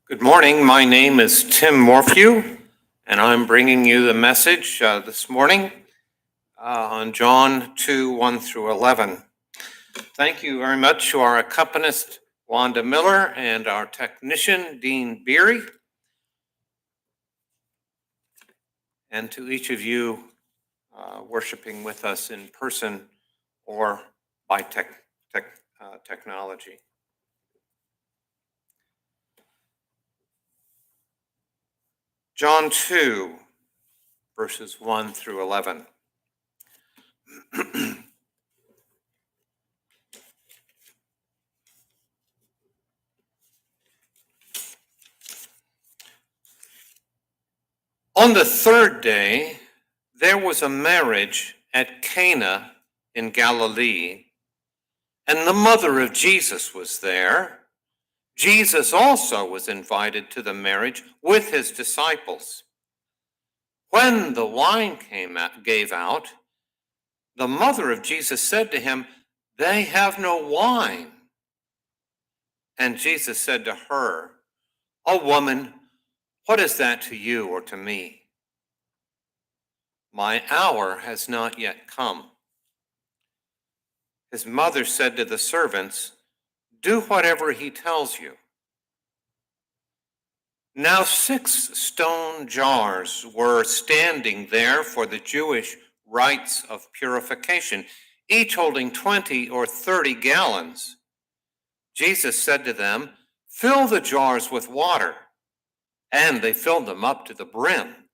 Good morning. My name is Tim Morphew, and I'm bringing you the message this morning on John 2, 1 through 11. Thank you very much to our accompanist, Wanda Miller, and our technician, Dean Beery, and to each of you worshiping with us in person or by technology. John 2, verses 1 through 11. On the third day, there was a marriage at Cana in Galilee, and the mother of Jesus was there. Jesus also was invited to the marriage with his disciples. When the wine gave out, the mother of Jesus said to him, "They have no wine." And Jesus said to her, "O woman, what is that to you or to me? My hour has not yet come." His mother said to the servants, "Do whatever he tells you." Now 6 stone jars were standing there for the Jewish rites of purification, each holding 20 or 30 gallons. Jesus said to them, "Fill the jars with water." And they filled them up to the brim.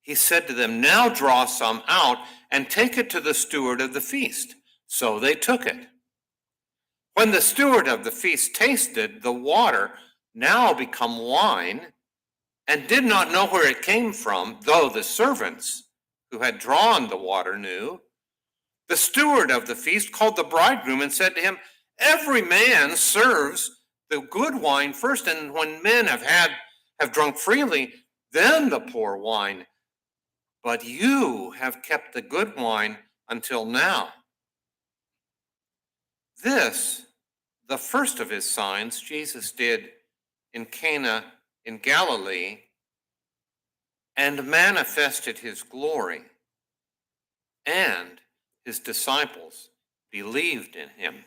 He said to them, "Now draw some out and take it to the steward of the feast." So they took it. When the steward of the feast tasted the water, now become wine, and did not know where it came from, though the servants who had drawn the water knew, the steward of the feast called the bridegroom and said to him, "Every man serves the good wine first, and when men have drunk freely, then the poor wine, but you have kept the good wine until now. This, the first of his signs, Jesus did in Cana in Galilee and manifested his glory, and his disciples believed in him.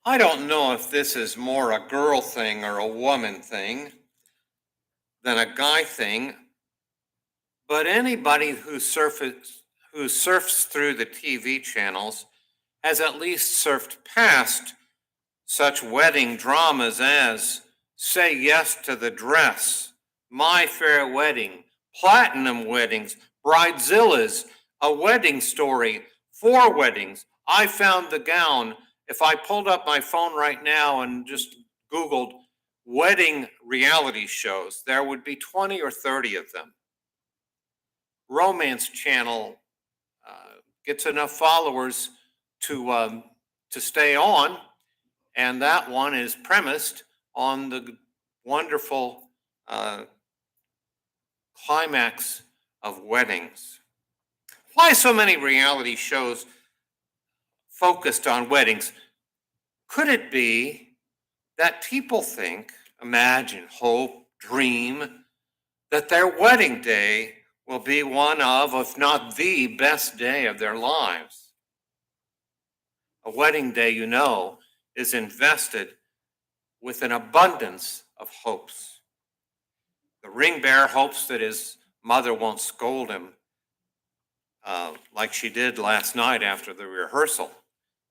I don't know if this is more a girl thing or a woman thing than a guy thing, but anybody who surfs through the TV channels has at least surfed past such wedding dramas as Say Yes to the Dress, My Fair Wedding, Platinum Weddings, Bridezillas, A Wedding Story, Four Weddings, I Found the Gown. If I pulled up my phone right now and just Googled wedding reality shows, there would be 20 or 30 of them. Romance Channel gets enough followers to stay on, and that one is premised on the wonderful climax of weddings. Why so many reality shows focused on weddings? Could it be that people think, imagine, hope, dream that their wedding day will be one of, if not the best day of their lives? A wedding day, you know, is invested with an abundance of hopes. The ring bearer hopes that his mother won't scold him like she did last night after the rehearsal.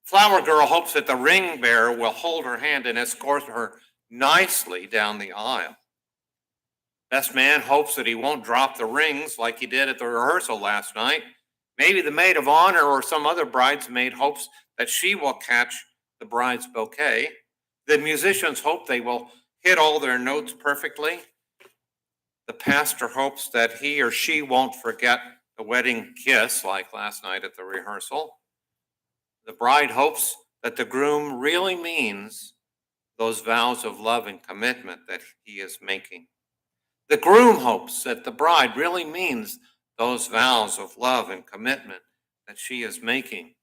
Flower girl hopes that the ring bearer will hold her hand and escort her nicely down the aisle. Best man hopes that he won't drop the rings like he did at the rehearsal last night. Maybe the maid of honor or some other bridesmaid hopes that she will catch the bride's bouquet. The musicians hope they will hit all their notes perfectly. The pastor hopes that he or she won't forget the wedding kiss like last night at the rehearsal. The bride hopes that the groom really means those vows of love and commitment that he is making. The groom hopes that the bride really means those vows of love and commitment that she is making.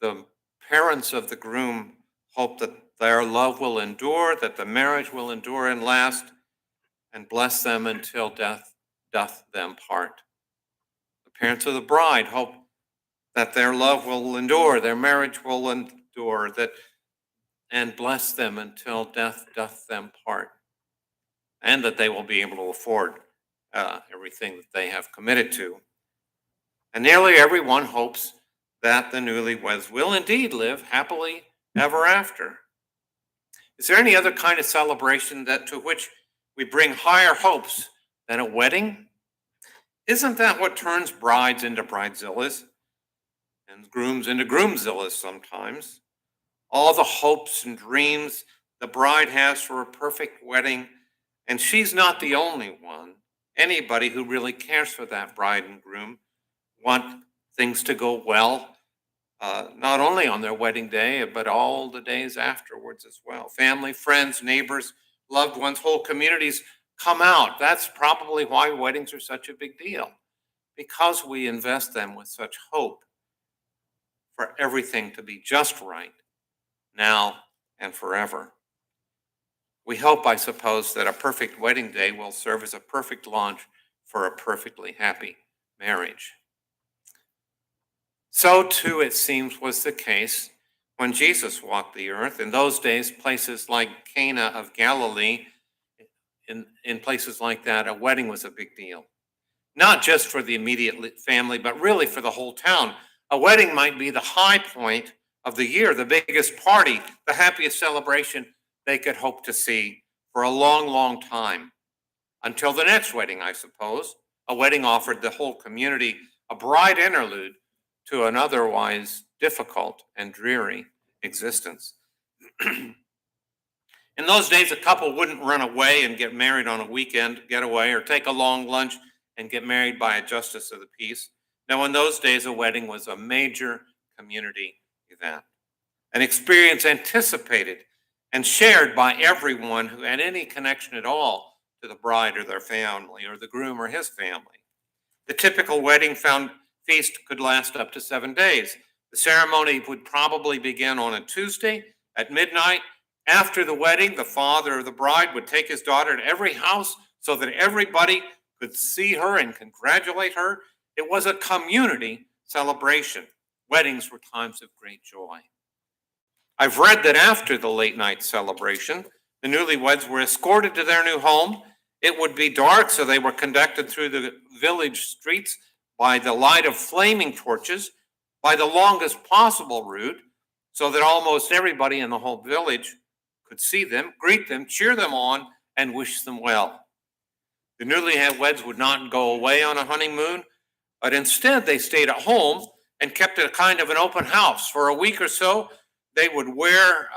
The parents of the groom hope that their love will endure, that the marriage will endure and last, and bless them until death doth them part. The parents of the bride hope that their love will endure, their marriage will endure, and bless them until death doth them part, and that they will be able to afford everything that they have committed to. And nearly everyone hopes that the newlyweds will indeed live happily ever after. Is there any other kind of celebration to which we bring higher hopes than a wedding? Isn't that what turns brides into bridezillas and grooms into groomzillas sometimes? All the hopes and dreams the bride has for a perfect wedding, and she's not the only one. Anybody who really cares for that bride and groom want things to go well, not only on their wedding day, but all the days afterwards as well. Family, friends, neighbors, loved ones, whole communities come out. That's probably why weddings are such a big deal, because we invest them with such hope for everything to be just right now and forever. We hope, I suppose, that a perfect wedding day will serve as a perfect launch for a perfectly happy marriage. So too, it seems, was the case when Jesus walked the earth. In those days, places like Cana of Galilee, in places like that, a wedding was a big deal. Not just for the immediate family, but really for the whole town. A wedding might be the high point of the year, the biggest party, the happiest celebration they could hope to see for a long, long time. Until the next wedding, I suppose. A wedding offered the whole community a bride interlude to an otherwise difficult and dreary existence. In those days, a couple wouldn't run away and get married on a weekend getaway or take a long lunch and get married by a justice of the peace. Now, in those days, a wedding was a major community event, an experience anticipated and shared by everyone who had any connection at all to the bride or their family, or the groom or his family. The typical feast could last up to 7 days. The ceremony would probably begin on a Tuesday at midnight. After the wedding, the father of the bride would take his daughter to every house so that everybody could see her and congratulate her. It was a community celebration. Weddings were times of great joy. I've read that after the late night celebration, the newlyweds were escorted to their new home. It would be dark, so they were conducted through the village streets by the light of flaming torches, by the longest possible route, so that almost everybody in the whole village could see them, greet them, cheer them on, and wish them well. The newlyweds would not go away on a honeymoon, but instead they stayed at home and kept it a kind of an open house. For a week or so, they would wear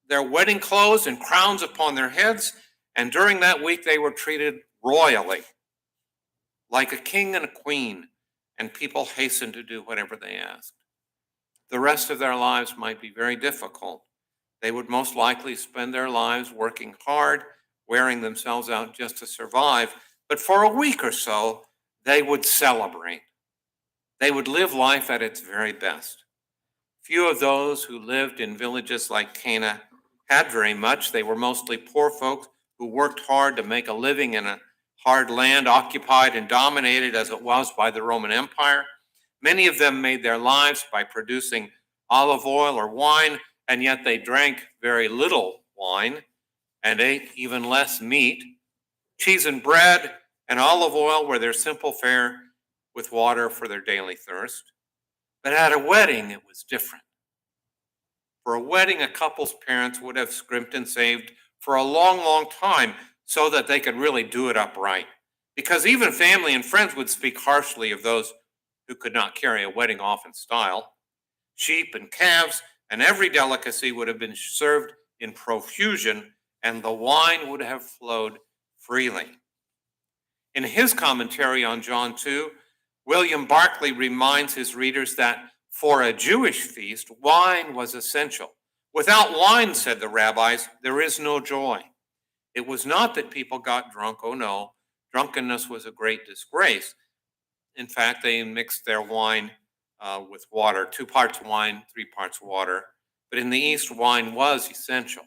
their wedding clothes and crowns upon their heads, and during that week they were treated royally, like a king and a queen, and people hastened to do whatever they asked. The rest of their lives might be very difficult. They would most likely spend their lives working hard, wearing themselves out just to survive, but for a week or so, they would celebrate. They would live life at its very best. Few of those who lived in villages like Cana had very much. They were mostly poor folks who worked hard to make a living in a hard land occupied and dominated as it was by the Roman Empire. Many of them made their lives by producing olive oil or wine, and yet they drank very little wine and ate even less meat. Cheese and bread and olive oil were their simple fare, with water for their daily thirst. But at a wedding, it was different. For a wedding, a couple's parents would have scrimped and saved for a long, long time so that they could really do it upright. Because even family and friends would speak harshly of those who could not carry a wedding off in style. Sheep and calves and every delicacy would have been served in profusion, and the wine would have flowed freely. In his commentary on John 2, William Barclay reminds his readers that for a Jewish feast, wine was essential. Without wine, said the rabbis, there is no joy. It was not that people got drunk. Oh no, drunkenness was a great disgrace. In fact, they mixed their wine with water, 2 parts wine, 3 parts water. But in the East, wine was essential.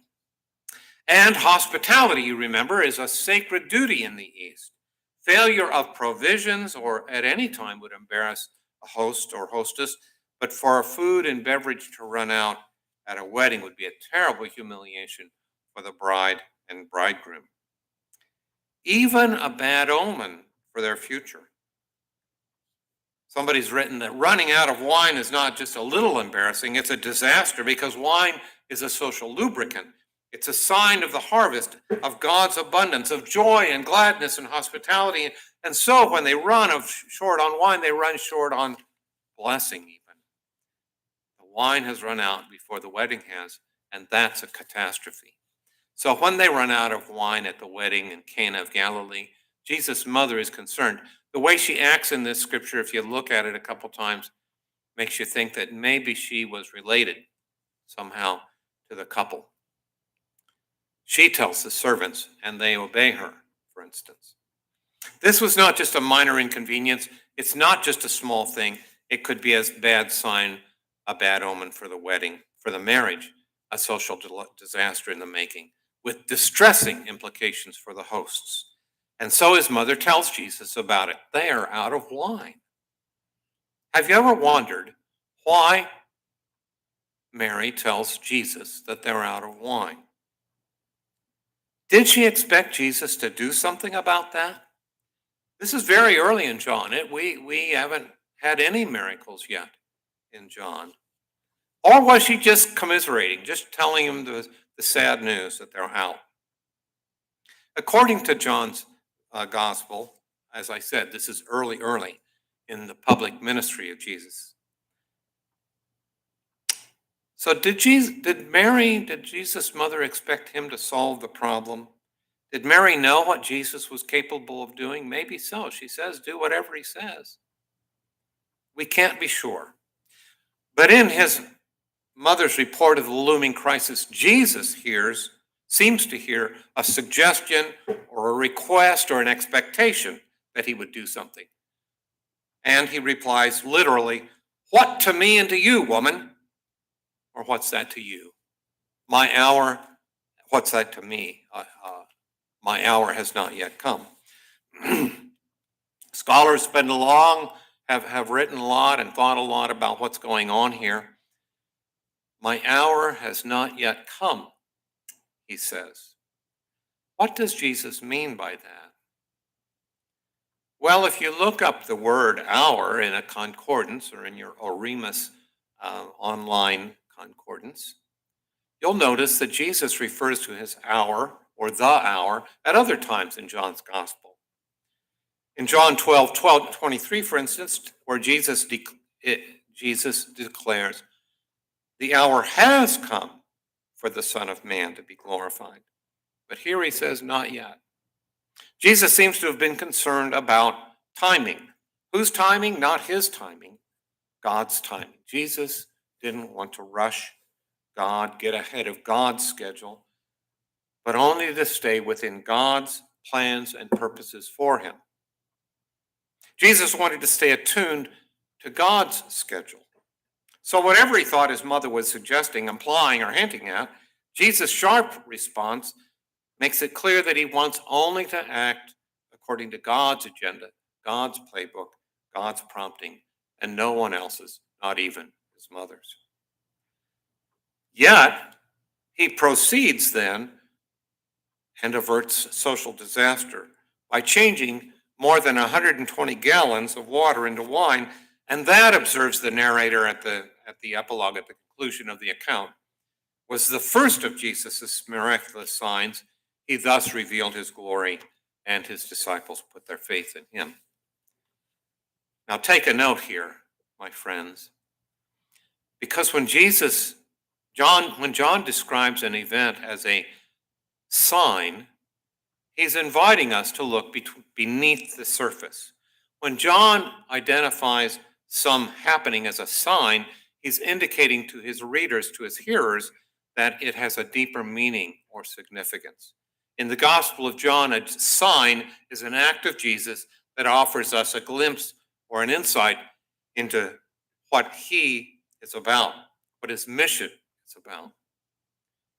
And hospitality, you remember, is a sacred duty in the East. Failure of provisions or at any time would embarrass a host or hostess, but for food and beverage to run out at a wedding would be a terrible humiliation for the bride and bridegroom. Even a bad omen for their future. Somebody's written that running out of wine is not just a little embarrassing, it's a disaster, because wine is a social lubricant. It's a sign of the harvest, of God's abundance, of joy and gladness and hospitality. And so when they run short on wine, they run short on blessing even. The wine has run out before the wedding has, and that's a catastrophe. So when they run out of wine at the wedding in Cana of Galilee, Jesus' mother is concerned. The way she acts in this scripture, if you look at it a couple times, makes you think that maybe she was related somehow to the couple. She tells the servants, and they obey her, for instance. This was not just a minor inconvenience. It's not just a small thing. It could be a bad sign, a bad omen for the wedding, for the marriage, a social disaster in the making, with distressing implications for the hosts. And so his mother tells Jesus about it. They are out of wine. Have you ever wondered why Mary tells Jesus that they're out of wine? Did she expect Jesus to do something about that? This is very early in John. We haven't had any miracles yet in John. Or was she just commiserating, just telling him the sad news that they're out? According to John's gospel, as I said, this is early in the public ministry of Jesus. So did Jesus' mother expect him to solve the problem? Did Mary know what Jesus was capable of doing? Maybe so. She says, do whatever he says. We can't be sure. But in his mother's report of the looming crisis, Jesus seems to hear a suggestion or a request or an expectation that he would do something. And he replies literally, "What to me and to you, woman?" Or what's that to you? My hour, what's that to me? My hour has not yet come. Scholars have written a lot and thought a lot about what's going on here. My hour has not yet come, he says. What does Jesus mean by that? Well, if you look up the word hour in a concordance or in your Oremus online concordance, you'll notice that Jesus refers to his hour or the hour at other times in John's gospel. In John 12:23, for instance, where Jesus declares, "The hour has come for the Son of Man to be glorified." But here he says, "Not yet." Jesus seems to have been concerned about timing. Whose timing? Not his timing, God's timing. Jesus didn't want to rush God, get ahead of God's schedule, but only to stay within God's plans and purposes for him. Jesus wanted to stay attuned to God's schedule. So whatever he thought his mother was suggesting, implying, or hinting at, Jesus' sharp response makes it clear that he wants only to act according to God's agenda, God's playbook, God's prompting, and no one else's, not even his mother's. Yet, he proceeds then and averts social disaster by changing more than 120 gallons of water into wine, and that, observes the narrator at the epilogue, at the conclusion of the account, was the first of Jesus' miraculous signs. He thus revealed his glory, and his disciples put their faith in him. Now take a note here, my friends, because when John describes an event as a sign, he's inviting us to look beneath the surface. When John identifies some happening as a sign, he's indicating to his readers, to his hearers, that it has a deeper meaning or significance. In the Gospel of John, a sign is an act of Jesus that offers us a glimpse or an insight into what he is about, what his mission is about.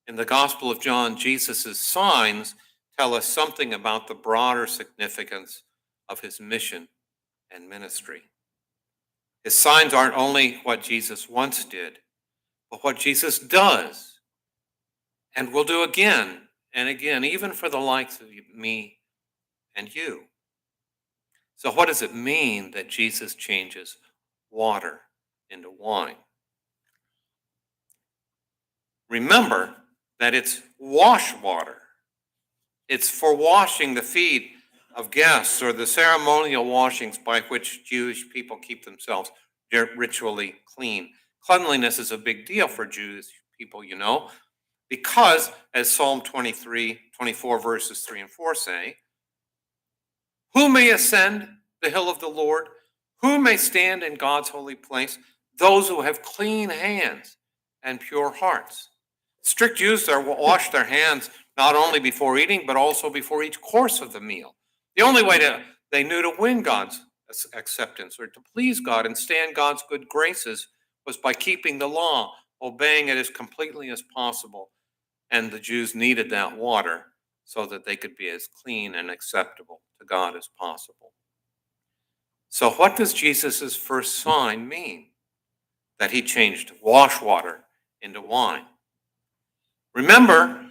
In the Gospel of John, Jesus' signs tell us something about the broader significance of his mission and ministry. His signs aren't only what Jesus once did, but what Jesus does and will do again and again, even for the likes of me and you. So what does it mean that Jesus changes water into wine? Remember that it's wash water. It's for washing the feet of guests, or the ceremonial washings by which Jewish people keep themselves ritually clean. Cleanliness is a big deal for Jewish people, because, as Psalm 24, verses 3 and 4 say, "Who may ascend the hill of the Lord? Who may stand in God's holy place? Those who have clean hands and pure hearts." Strict Jews wash their hands not only before eating, but also before each course of the meal. The only way they knew to win God's acceptance, or to please God and stand God's good graces, was by keeping the law, obeying it as completely as possible. And the Jews needed that water so that they could be as clean and acceptable to God as possible. So what does Jesus' first sign mean? That he changed wash water into wine. Remember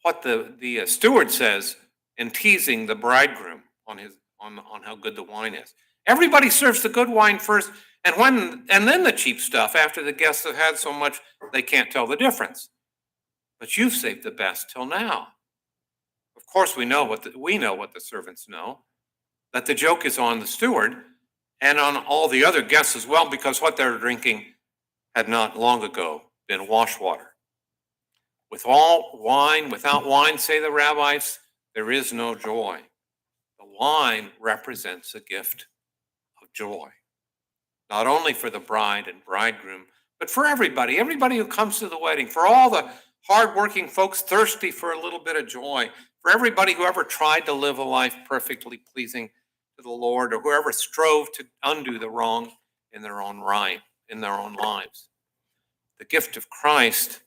what the steward says in teasing the bridegroom on how good the wine is. Everybody serves the good wine first, and then the cheap stuff after the guests have had so much they can't tell the difference. But you've saved the best till now. Of course, we know what the servants know, that the joke is on the steward and on all the other guests as well, because what they're drinking had not long ago been wash water. Without wine, say the rabbis, there is no joy. The wine represents a gift of joy, not only for the bride and bridegroom, but for everybody who comes to the wedding, for all the hardworking folks thirsty for a little bit of joy, for everybody who ever tried to live a life perfectly pleasing to the Lord, or whoever strove to undo the wrong in their own lives. The gift of Christ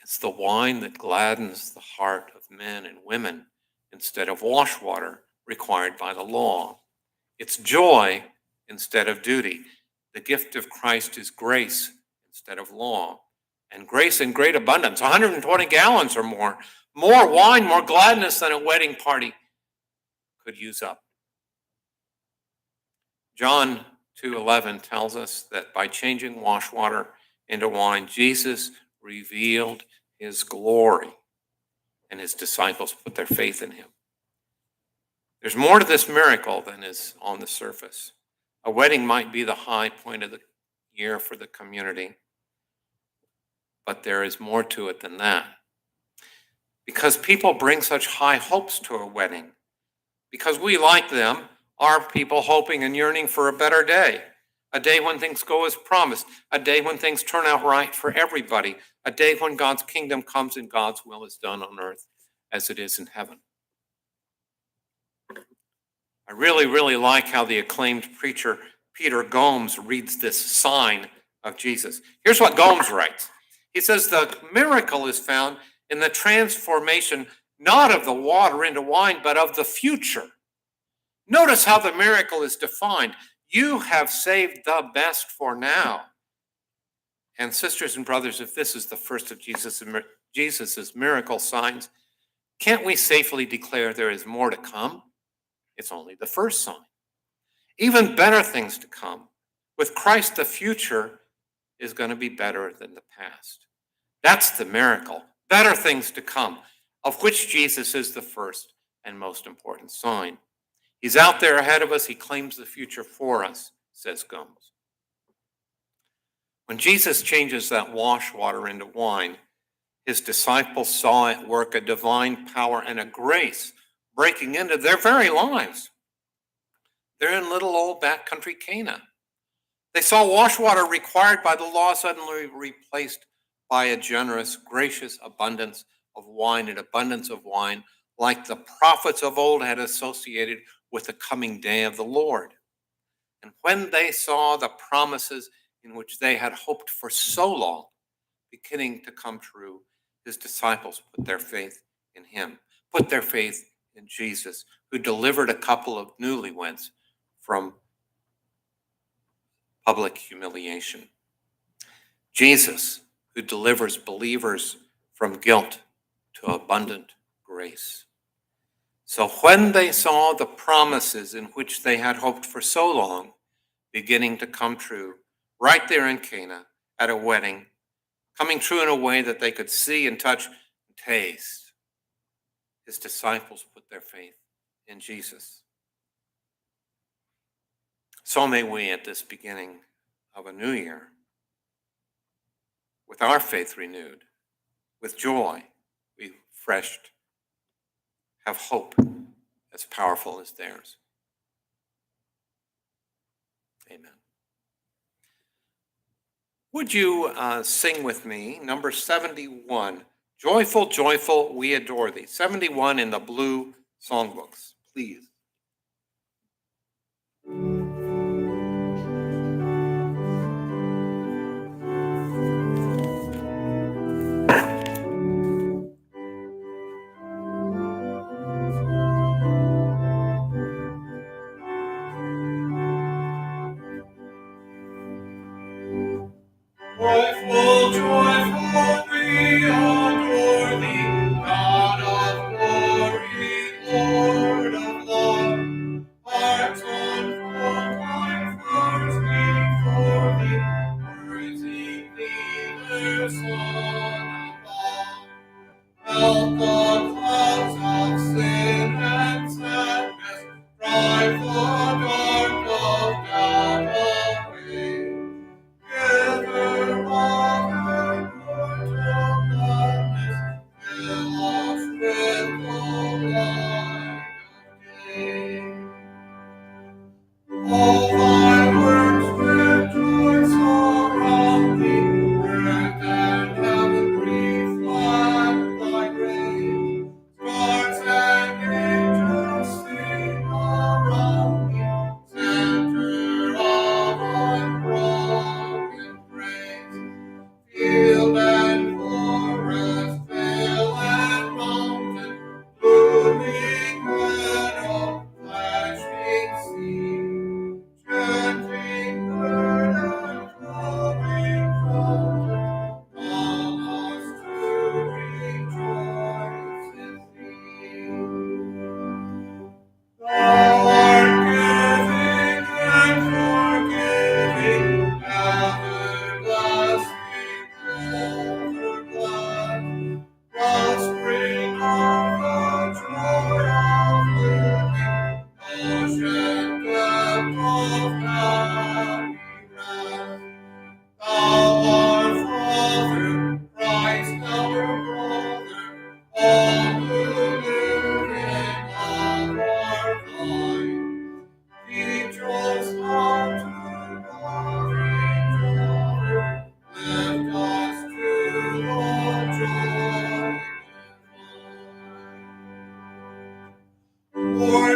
is the wine that gladdens the heart of men and women instead of wash water required by the law. It's joy instead of duty. The gift of Christ is grace instead of law. And grace in great abundance, 120 gallons or more. More wine, more gladness than a wedding party could use up. John 2:11 tells us that by changing wash water into wine, Jesus revealed his glory, and his disciples put their faith in him. There's more to this miracle than is on the surface. A wedding might be the high point of the year for the community, but there is more to it than that. Because people bring such high hopes to a wedding, because we, like them, are people hoping and yearning for a better day, a day when things go as promised, a day when things turn out right for everybody, a day when God's kingdom comes and God's will is done on earth as it is in heaven. I really, really like how the acclaimed preacher Peter Gomes reads this sign of Jesus. Here's what Gomes writes. He says, the miracle is found in the transformation not of the water into wine, but of the future. Notice how the miracle is defined. You have saved the best for now. And sisters and brothers, if this is the first of Jesus's miracle signs, can't we safely declare there is more to come? It's only the first sign. Even better things to come. With Christ, the future is going to be better than the past. That's the miracle. Better things to come, of which Jesus is the first and most important sign. He's out there ahead of us. He claims the future for us, says Gomes. When Jesus changes that wash water into wine, his disciples saw at work a divine power and a grace breaking into their very lives. They're in little old backcountry Cana. They saw wash water required by the law suddenly replaced by a generous, gracious abundance of wine, an abundance of wine like the prophets of old had associated with the coming day of the Lord. And when they saw the promises in which they had hoped for so long beginning to come true, his disciples put their faith in him, put their faith in Jesus, who delivered a couple of newlyweds from public humiliation. Jesus, who delivers believers from guilt to abundant grace. So when they saw the promises in which they had hoped for so long beginning to come true, right there in Cana at a wedding, coming true in a way that they could see and touch and taste, his disciples put their faith in Jesus. So may we, at this beginning of a new year, with our faith renewed, with joy refreshed, have hope as powerful as theirs. Amen. Would you sing with me number 71, Joyful, Joyful, We Adore Thee, 71 in the blue songbooks, please. Joyful, joyful, we adore thee, God of glory, Lord of love. Hearts on full time first before thee, praising thee, their Son above. Melt the clouds of sin and sadness, drive the dark of doubt away. Gather all mortal gladness, fill us with the light of day. All thy works with joy surround thee,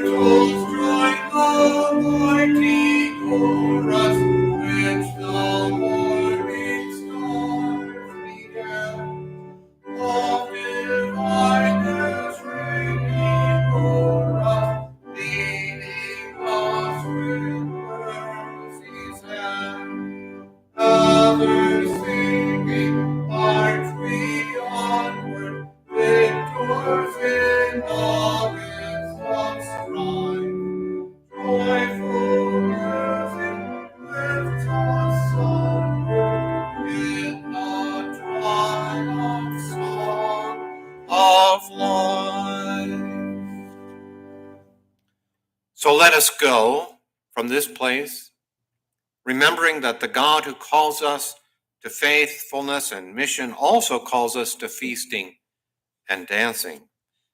mortals join the mighty chorus, which the morning stars began. Of divineness ringing chorus, leading us with mercy's hand. Others singing, march we onward, victors in the midst of strife. Joyful music lifts us onward in the triumph song of life. So let us go from this place, remembering that the God who calls us to faithfulness and mission also calls us to feasting and dancing.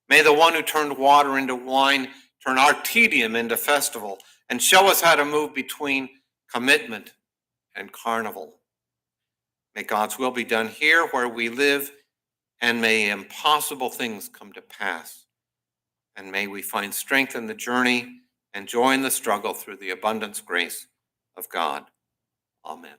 May the one who turned water into wine turn our tedium into festival and show us how to move between commitment and carnival. May God's will be done here where we live, and may impossible things come to pass. And may we find strength in the journey and joy in the struggle through the abundant grace of God. Amen.